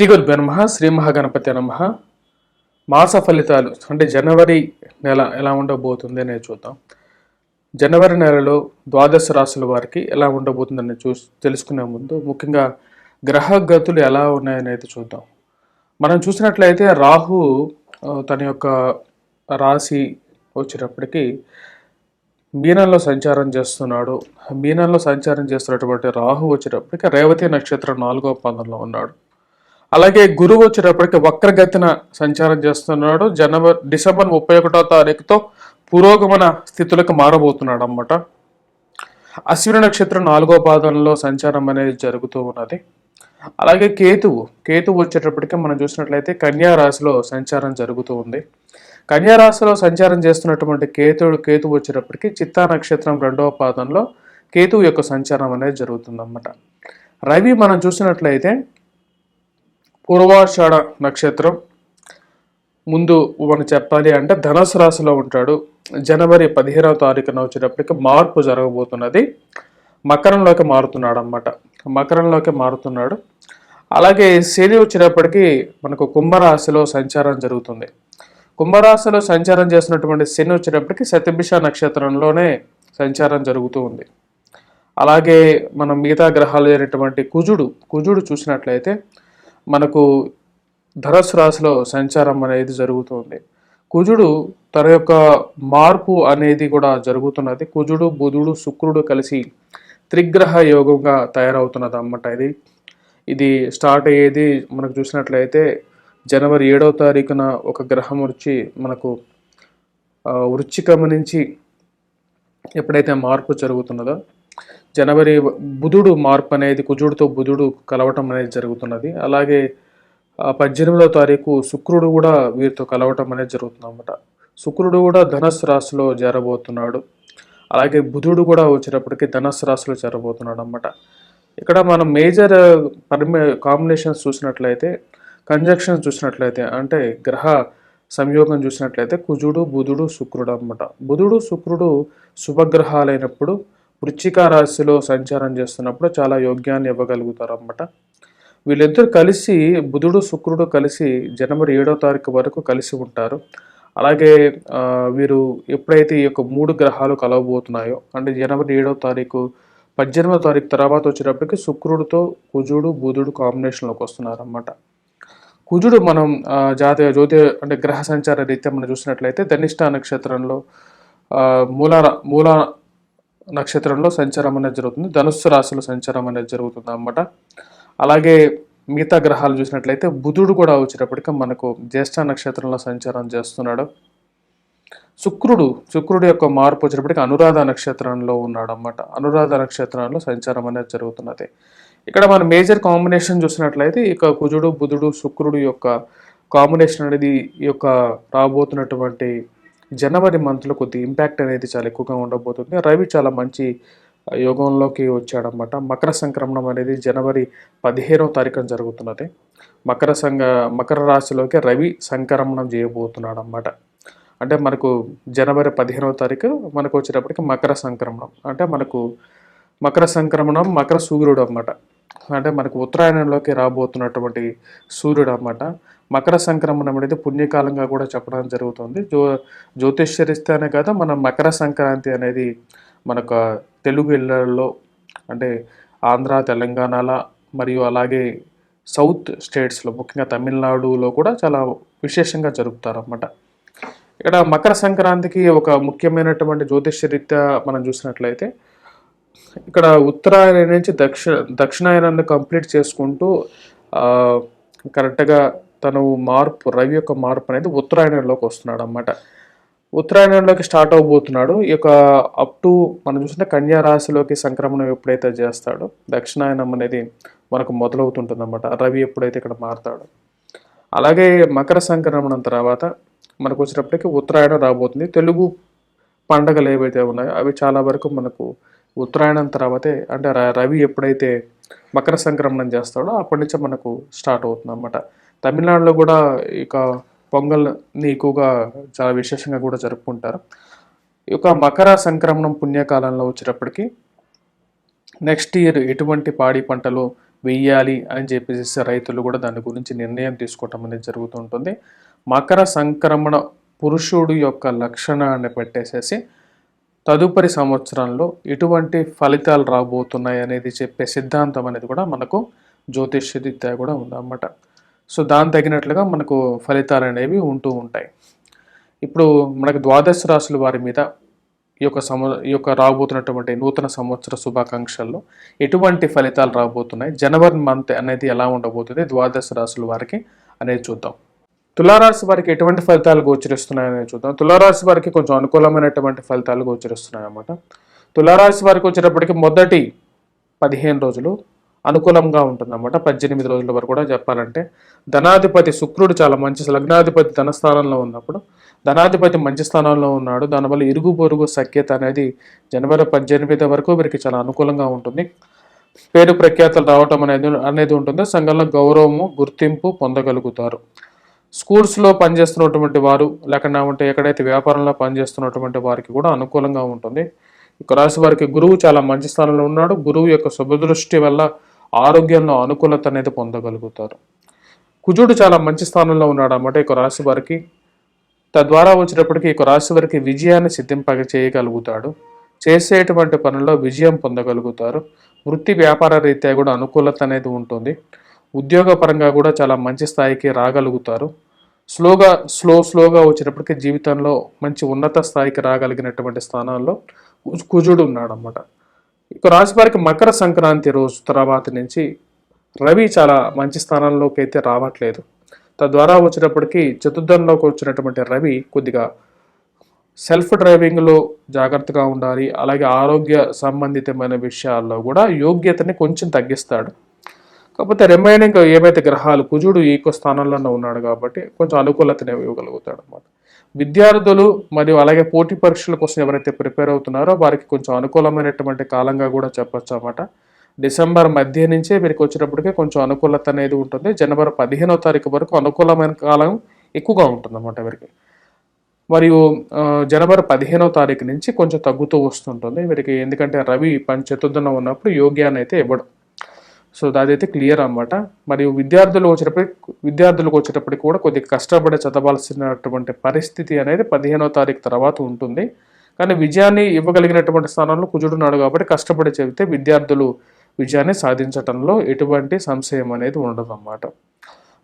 శ్రీ గురుభ్యో నమః. శ్రీ మహాగణపతి నమః. మాస ఫలితాలు అంటే జనవరి నెల ఎలా ఉండబోతుంది అనేది చూద్దాం. జనవరి నెలలో ద్వాదశ రాశుల వారికి ఎలా ఉండబోతుందని తెలుసుకునే ముందు ముఖ్యంగా గ్రహ గతులు ఎలా ఉన్నాయనేది చూద్దాం. మనం చూసినట్లయితే రాహు తన యొక్క రాశి వచ్చేటప్పటికి మీనంలో సంచారం చేస్తున్నాడు. మీనంలో సంచారం చేస్తున్నటువంటి రాహు వచ్చేటప్పటికి రేవతి నక్షత్రం 4వ పాదంలో ఉన్నాడు. అలాగే గురువు వచ్చేటప్పటికి వక్రగతిన సంచారం చేస్తున్నాడు. డిసెంబర్ 31వ తారీఖుతో పురోగమన స్థితులకు మారబోతున్నాడు అన్నమాట. అశ్విని నక్షత్రం 4వ పాదంలో సంచారం అనేది జరుగుతూ ఉన్నది. అలాగే కేతువు వచ్చేటప్పటికి మనం చూసినట్లయితే కన్యా రాశిలో సంచారం జరుగుతూ ఉంది. కన్యా రాశిలో సంచారం చేస్తున్నటువంటి కేతువు వచ్చేటప్పటికి చిత్తా నక్షత్రం 2వ పాదంలో కేతువు యొక్క సంచారం అనేది జరుగుతుంది అన్నమాట. రవి మనం చూసినట్లయితే పూర్వాషాఢ నక్షత్రం ముందు మనం చెప్పాలి అంటే ధనుసు రాశిలో ఉంటాడు. జనవరి 15వ తారీఖున వచ్చేటప్పటికి మార్పు జరగబోతున్నది. మకరంలోకి మారుతున్నాడు. అలాగే శని వచ్చేటప్పటికి మనకు కుంభరాశిలో సంచారం జరుగుతుంది. కుంభరాశిలో సంచారం చేసినటువంటి శని వచ్చేటప్పటికి శతభిష నక్షత్రంలోనే సంచారం జరుగుతూ ఉంది. అలాగే మనం మిగతా గ్రహాలు అయినటువంటి కుజుడు చూసినట్లయితే మనకు ధనుసు రాశిలో సంచారం అనేది జరుగుతుంది. కుజుడు తన యొక్క మార్పు అనేది కూడా జరుగుతున్నది. కుజుడు బుధుడు శుక్రుడు కలిసి త్రిగ్రహ యోగంగా తయారవుతున్నది అన్నమాట. ఇది స్టార్ట్ అయ్యేది మనకు చూసినట్లయితే జనవరి 7వ తారీఖున ఒక గ్రహం వచ్చి మనకు వృశ్చికం నుంచి ఎప్పుడైతే మార్పు జరుగుతున్నదో జనవరి బుధుడు మార్పు అనేది కుజుడితో బుధుడు కలవటం అనేది జరుగుతున్నది. అలాగే 18వ తారీఖు శుక్రుడు కూడా వీరితో కలవటం అనేది జరుగుతుంది అన్నమాట. శుక్రుడు కూడా ధనుస్సు రాశిలో చేరబోతున్నాడు. అలాగే బుధుడు కూడా వచ్చేటప్పటికి ధనుస్సు రాశిలో చేరబోతున్నాడు అన్నమాట. ఇక్కడ మనం మేజర్ కాంబినేషన్స్ చూసినట్లయితే కంజంక్షన్స్ చూసినట్లయితే అంటే గ్రహ సంయోగం చూసినట్లయితే కుజుడు బుధుడు శుక్రుడు అన్నమాట. బుధుడు శుక్రుడు శుభగ్రహాలైనప్పుడు వృశ్చిక రాశిలో సంచారం చేస్తున్నప్పుడు చాలా యోగ్యాన్ని ఇవ్వగలుగుతారు అన్నమాట. వీళ్ళిద్దరు కలిసి బుధుడు శుక్రుడు కలిసి జనవరి 7వ తారీఖు వరకు కలిసి ఉంటారు. అలాగే వీరు ఎప్పుడైతే ఈ యొక్క 3 గ్రహాలు కలవబోతున్నాయో అంటే జనవరి 7వ తారీఖు 18వ తారీఖు తర్వాత వచ్చేటప్పటికి శుక్రుడితో కుజుడు బుధుడు కాంబినేషన్లోకి వస్తున్నారు అన్నమాట. కుజుడు మనం జ్యోతి అంటే గ్రహ సంచార రీత్యా మనం చూసినట్లయితే ధనిష్ట నక్షత్రంలో మూల నక్షత్రంలో సంచారం అనేది జరుగుతుంది. ధనుస్సు రాశిలో సంచారం అనేది జరుగుతుంది అన్నమాట. అలాగే మిగతా గ్రహాలు చూసినట్లయితే బుధుడు కూడా వచ్చేటప్పటికి మనకు జ్యేష్ఠ నక్షత్రంలో సంచారం చేస్తున్నాడు. శుక్రుడు యొక్క మార్పు వచ్చేటప్పటికి అనురాధ నక్షత్రంలో ఉన్నాడు అన్నమాట. అనురాధ నక్షత్రంలో సంచారం అనేది జరుగుతున్నది. ఇక్కడ మన మేజర్ కాంబినేషన్ చూసినట్లయితే ఇక కుజుడు బుధుడు శుక్రుడు యొక్క కాంబినేషన్ అనేది ఈ యొక్క రాబోతున్నటువంటి జనవరి మంత్లో కొద్ది ఇంపాక్ట్ అనేది చాలా ఎక్కువగా ఉండబోతుంది. రవి చాలా మంచి యోగంలోకి వచ్చాడనమాట. మకర సంక్రమణం అనేది జనవరి 15వ తారీఖున జరుగుతున్నది. మకర రాశిలోకి రవి సంక్రమణం చేయబోతున్నాడు అన్నమాట. అంటే మనకు జనవరి 15వ తారీఖు మనకు వచ్చేటప్పటికి మకర సంక్రమణం అంటే మనకు మకర సంక్రమణం మకర సూర్యుడు అన్నమాట. అంటే మనకు ఉత్తరాయణంలోకి రాబోతున్నటువంటి సూర్యుడు అన్నమాట. మకర సంక్రమణం అనేది పుణ్యకాలంగా కూడా చెప్పడం జరుగుతుంది. జ్యోతిష్యరిస్తేనే కదా మన మకర సంక్రాంతి అనేది మనకు తెలుగు ఇళ్లలో అంటే ఆంధ్ర తెలంగాణలో మరియు అలాగే సౌత్ స్టేట్స్లో ముఖ్యంగా తమిళనాడులో కూడా చాలా విశేషంగా జరుపుతారన్నమాట. ఇక్కడ మకర సంక్రాంతికి ఒక ముఖ్యమైనటువంటి జ్యోతిష్యరీత్యా మనం చూసినట్లయితే ఇక్కడ ఉత్తరాయణ నుంచి దక్షిణాయనాన్ని కంప్లీట్ చేసుకుంటూ కరెక్ట్గా తను రవి యొక్క మార్పు అనేది ఉత్తరాయణంలోకి వస్తున్నాడు అన్నమాట. ఉత్తరాయణంలోకి స్టార్ట్ అవబోతున్నాడు. ఈ యొక్క అప్ టు మనం చూసిన కన్యా రాశిలోకి సంక్రమణం ఎప్పుడైతే చేస్తాడో దక్షిణాయనం అనేది మనకు మొదలవుతుంటుంది అన్నమాట. రవి ఎప్పుడైతే ఇక్కడ మారుతాడో అలాగే మకర సంక్రమణం తర్వాత మనకు వచ్చేటప్పటికి ఉత్తరాయణం రాబోతుంది. తెలుగు పండగలు ఏవైతే ఉన్నాయో అవి చాలా వరకు మనకు ఉత్తరాయణం తర్వాతే అంటే రవి ఎప్పుడైతే మకర సంక్రమణం చేస్తాడో అప్పటి నుంచే మనకు స్టార్ట్ అవుతుంది అన్నమాట. తమిళనాడులో కూడా ఇక పొంగల్ని ఎక్కువగా చాలా విశేషంగా కూడా జరుపుకుంటారు. ఈ యొక్క మకర సంక్రమణం పుణ్యకాలంలో వచ్చేటప్పటికి నెక్స్ట్ ఇయర్ ఎటువంటి పాడి పంటలు వెయ్యాలి అని చెప్పేసి రైతులు కూడా దాని గురించి నిర్ణయం తీసుకోవటం అనేది జరుగుతుంటుంది. మకర సంక్రమణ పురుషుడు యొక్క లక్షణాన్ని పెట్టేసేసి తదుపరి సంవత్సరంలో ఎటువంటి ఫలితాలు రాబోతున్నాయి అనేది చెప్పే సిద్ధాంతం అనేది కూడా మనకు జ్యోతిష్య రీత్యా కూడా ఉందన్నమాట. సో దాని తగినట్లుగా మనకు ఫలితాలు అనేవి ఉంటూ ఉంటాయి. ఇప్పుడు మనకు ద్వాదశ రాశుల వారి మీద ఈ యొక్క రాబోతున్నటువంటి నూతన సంవత్సర శుభాకాంక్షల్లో ఎటువంటి ఫలితాలు రాబోతున్నాయి, జనవరి మంత్ అనేది ఎలా ఉండబోతుంది ద్వాదశ రాశుల వారికి అనేది చూద్దాం. తులారాశి వారికి ఎటువంటి ఫలితాలు గోచరిస్తున్నాయని చూద్దాం. తులారాశి వారికి కొంచెం అనుకూలమైనటువంటి ఫలితాలు గోచరిస్తున్నాయి అన్నమాట. తులారాశి వారికి వచ్చేటప్పటికి మొదటి 15 రోజులు అనుకూలంగా ఉంటుందన్నమాట. 18 రోజుల వరకు కూడా చెప్పాలంటే ధనాధిపతి శుక్రుడు చాలా మంచి, లగ్నాధిపతి ధనస్థానంలో ఉన్నప్పుడు ధనాధిపతి మంచి స్థానంలో ఉన్నాడు. దానివల్ల ఇరుగు పొరుగు సఖ్యత అనేది జనవరి 18 వరకు వీరికి చాలా అనుకూలంగా ఉంటుంది. పేరు ప్రఖ్యాతలు రావటం అనేది ఉంటుంది. సంఘంలో గౌరవము గుర్తింపు పొందగలుగుతారు. స్కూల్స్లో పనిచేస్తున్నటువంటి వారు లేకుండా ఎక్కడైతే వ్యాపారంలో పనిచేస్తున్నటువంటి వారికి కూడా అనుకూలంగా ఉంటుంది. ఇక రాశి వారికి గురువు చాలా మంచి స్థానంలో ఉన్నాడు. గురువు యొక్క శుభదృష్టి వల్ల ఆరోగ్యంలో అనుకూలత అనేది పొందగలుగుతారు. కుజుడు చాలా మంచి స్థానంలో ఉన్నాడు అన్నమాట ఇక రాశి వారికి. తద్వారా వచ్చేటప్పటికి ఇక రాశి వారికి విజయాన్ని సిద్ధింపగ చేయగలుగుతాడు. చేసేటువంటి పనుల్లో విజయం పొందగలుగుతారు. వృత్తి వ్యాపార రీత్యా కూడా అనుకూలత అనేది ఉంటుంది. ఉద్యోగ పరంగా కూడా చాలా మంచి స్థాయికి రాగలుగుతారు. స్లోగా వచ్చేటప్పటికి జీవితంలో మంచి ఉన్నత స్థాయికి రాగలిగినటువంటి స్థానాల్లో కుజుడు ఉన్నాడు అన్నమాట. ఇక రాశి వారికి మకర సంక్రాంతి రోజు తర్వాత నుంచి రవి చాలా మంచి స్థానంలోకి అయితే రావట్లేదు. తద్వారా వచ్చేటప్పటికి చతుర్థంలోకి వచ్చినటువంటి రవి కొద్దిగా సెల్ఫ్ డ్రైవింగ్లో జాగ్రత్తగా ఉండాలి. అలాగే ఆరోగ్య సంబంధితమైన విషయాల్లో కూడా యోగ్యతని కొంచెం తగ్గిస్తాడు. కాకపోతే రిమైనింగ్ ఏవైతే గ్రహాలు కుజుడు ఈకో స్థానంలోనే ఉన్నాడు కాబట్టి కొంచెం అనుకూలతని ఇవ్వగలుగుతాడు అన్నమాట. విద్యార్థులు మరియు అలాగే పోటీ పరీక్షల కోసం ఎవరైతే ప్రిపేర్ అవుతున్నారో వారికి కొంచెం అనుకూలమైనటువంటి కాలంగా కూడా చెప్పొచ్చు అన్నమాట. డిసెంబర్ మధ్య నుంచే వీరికి వచ్చేటప్పటికే కొంచెం అనుకూలత అనేది ఉంటుంది. జనవరి 15వ తారీఖు వరకు అనుకూలమైన కాలం ఎక్కువగా ఉంటుంది అన్నమాట వీరికి. మరియు జనవరి 15వ తారీఖు నుంచి కొంచెం తగ్గుతూ వస్తుంటుంది వీరికి. ఎందుకంటే రవి చతుర్థంలో ఉన్నప్పుడు యోగ్యాన్ని అయితే ఇవ్వడం. సో అదైతే క్లియర్ అన్నమాట. మరియు విద్యార్థులకు వచ్చేటప్పటికి కూడా కొద్దిగా కష్టపడి చదవాల్సినటువంటి పరిస్థితి అనేది 15వ తారీఖు తర్వాత ఉంటుంది. కానీ విజయాన్ని ఇవ్వగలిగినటువంటి స్థానంలో కుజుడు ఉన్నాడు కాబట్టి కష్టపడి చదివితే విద్యార్థులు విజయాన్ని సాధించడంలో ఎటువంటి సంశయం అనేది ఉండదు అన్నమాట.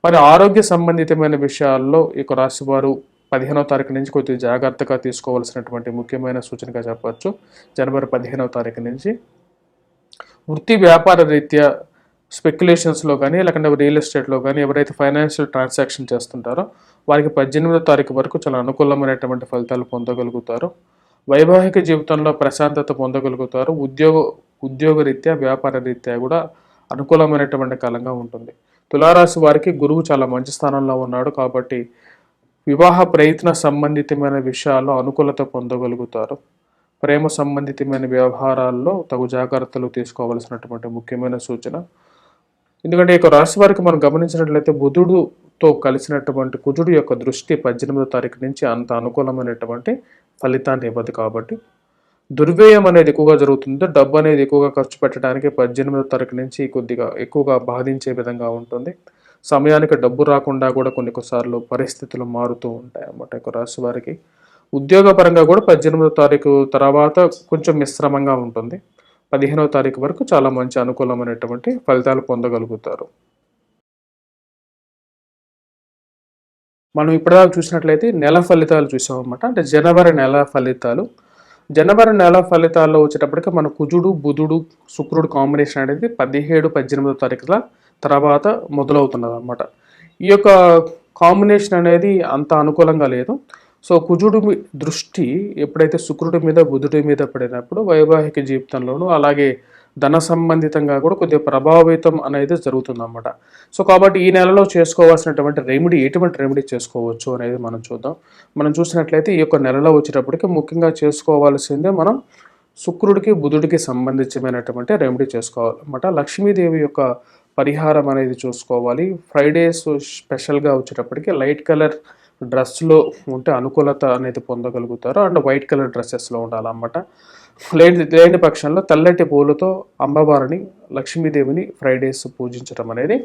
మరి ఆరోగ్య సంబంధితమైన విషయాల్లో ఈ రాశి వారు 15వ తారీఖు నుంచి కొద్దిగా జాగ్రత్తగా తీసుకోవాల్సినటువంటి ముఖ్యమైన సూచనగా చెప్పచ్చు. జనవరి 15వ తారీఖు నుంచి వృత్తి వ్యాపార రీత్యా స్పెక్యులేషన్స్లో కానీ లేకుంటే రియల్ ఎస్టేట్లో కానీ ఎవరైతే ఫైనాన్షియల్ ట్రాన్సాక్షన్ చేస్తుంటారో వారికి 18వ తారీఖు వరకు చాలా అనుకూలమైనటువంటి ఫలితాలు పొందగలుగుతారు. వైవాహిక జీవితంలో ప్రశాంతత పొందగలుగుతారు. ఉద్యోగ రీత్యా వ్యాపార రీత్యా కూడా అనుకూలమైనటువంటి కాలంగా ఉంటుంది. తులారాశి వారికి గురువు చాలా మంచి స్థానంలో ఉన్నాడు కాబట్టి వివాహ ప్రయత్న సంబంధితమైన విషయాల్లో అనుకూలత పొందగలుగుతారు. ప్రేమ సంబంధితమైన వ్యవహారాల్లో తగు జాగ్రత్తలు తీసుకోవాల్సినటువంటి ముఖ్యమైన సూచన. ఎందుకంటే ఇక రాశి వారికి మనం గమనించినట్లయితే బుధుడుతో కలిసినటువంటి కుజుడు యొక్క దృష్టి 18వ తారీఖు నుంచి అంత అనుకూలమైనటువంటి ఫలితాన్ని ఇవ్వదు కాబట్టి దుర్వ్యయం అనేది ఎక్కువగా జరుగుతుంది. డబ్బు అనేది ఎక్కువగా ఖర్చు పెట్టడానికి 18వ తారీఖు నుంచి కొద్దిగా ఎక్కువగా బాధించే విధంగా ఉంటుంది. సమయానికి డబ్బు రాకుండా కూడా కొన్నిసార్లు పరిస్థితులు మారుతూ ఉంటాయి అన్నమాట ఇక రాశి వారికి. ఉద్యోగపరంగా కూడా 18వ తారీఖు తర్వాత కొంచెం మిశ్రమంగా ఉంటుంది. 15వ తారీఖు వరకు చాలా మంచి అనుకూలమైనటువంటి ఫలితాలు పొందగలుగుతారు. మనం ఇప్పటిదాకా చూసినట్లయితే నెల ఫలితాలు చూసామన్నమాట. అంటే జనవరి నెల ఫలితాల్లో వచ్చేటప్పటికి మన కుజుడు బుధుడు శుక్రుడు కాంబినేషన్ అనేది 17-18వ తారీఖుల తర్వాత మొదలవుతున్నది అన్నమాట. ఈ యొక్క కాంబినేషన్ అనేది అంత అనుకూలంగా లేదు. సో కుజుడు దృష్టి ఎప్పుడైతే శుక్రుడి మీద బుధుడి మీద పడినప్పుడు వైవాహిక జీవితంలోనూ అలాగే ధన సంబంధితంగా కూడా కొద్దిగా ప్రభావితం అనేది జరుగుతుందన్నమాట. సో కాబట్టి ఈ నెలలో చేసుకోవాల్సినటువంటి ఎటువంటి రెమెడీ చేసుకోవచ్చు అనేది మనం చూద్దాం. మనం చూసినట్లయితే ఈ యొక్క నెలలో వచ్చేటప్పటికి ముఖ్యంగా చేసుకోవాల్సిందే మనం శుక్రుడికి బుధుడికి సంబంధించినటువంటి రెమెడీ చేసుకోవాలన్నమాట. లక్ష్మీదేవి యొక్క పరిహారం అనేది చూసుకోవాలి. ఫ్రైడేస్ స్పెషల్గా వచ్చేటప్పటికి లైట్ కలర్ డ్రెస్లో ఉంటే అనుకూలత అనేది పొందగలుగుతారు. అండ్ వైట్ కలర్ డ్రెస్సెస్లో ఉండాలన్నమాట. లేని పక్షంలో తెల్లటి పూలతో అమ్మవారిని లక్ష్మీదేవిని ఫ్రైడేస్ పూజించడం అనేది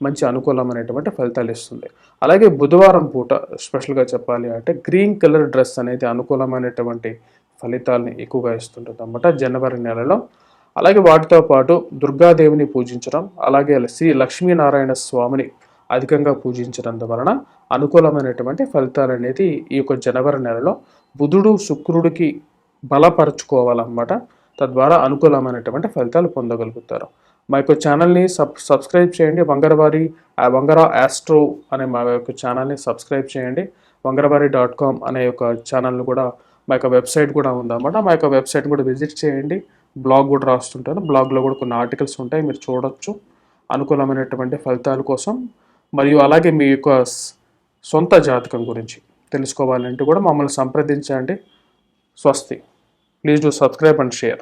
మంచి అనుకూలమైనటువంటి ఫలితాలు ఇస్తుంది. అలాగే బుధవారం పూట స్పెషల్గా చెప్పాలి అంటే గ్రీన్ కలర్ డ్రెస్ అనేది అనుకూలమైనటువంటి ఫలితాలని ఎక్కువగా ఇస్తుంటుంది అన్నమాట జనవరి నెలలో. అలాగే వాటితో పాటు దుర్గాదేవిని పూజించడం, అలాగే శ్రీ లక్ష్మీనారాయణ స్వామిని అధికంగా పూజించడం వలన అనుకూలమైనటువంటి ఫలితాలు అనేది ఈ యొక్క జనవరి నెలలో బుధుడు శుక్రుడికి బలపరుచుకోవాలన్నమాట. తద్వారా అనుకూలమైనటువంటి ఫలితాలు పొందగలుగుతారు. మా యొక్క ఛానల్ని సబ్స్క్రైబ్ చేయండి. వంగర ఆస్ట్రో అనే మా యొక్క ఛానల్ని సబ్స్క్రైబ్ చేయండి. వంగరవారి.com అనే యొక్క ఛానల్ని కూడా మా యొక్క వెబ్సైట్ కూడా ఉందన్నమాట. మా యొక్క వెబ్సైట్ కూడా విజిట్ చేయండి. బ్లాగ్ కూడా రాస్తుంటాను. బ్లాగ్లో కూడా కొన్ని ఆర్టికల్స్ ఉంటాయి, మీరు చూడొచ్చు అనుకూలమైనటువంటి ఫలితాల కోసం. మరియు అలాగే మీ యొక్క సొంత జాతకం గురించి తెలుసుకోవాలంటే కూడా మమ్మల్ని సంప్రదించండి. స్వస్తి. Please do subscribe and share.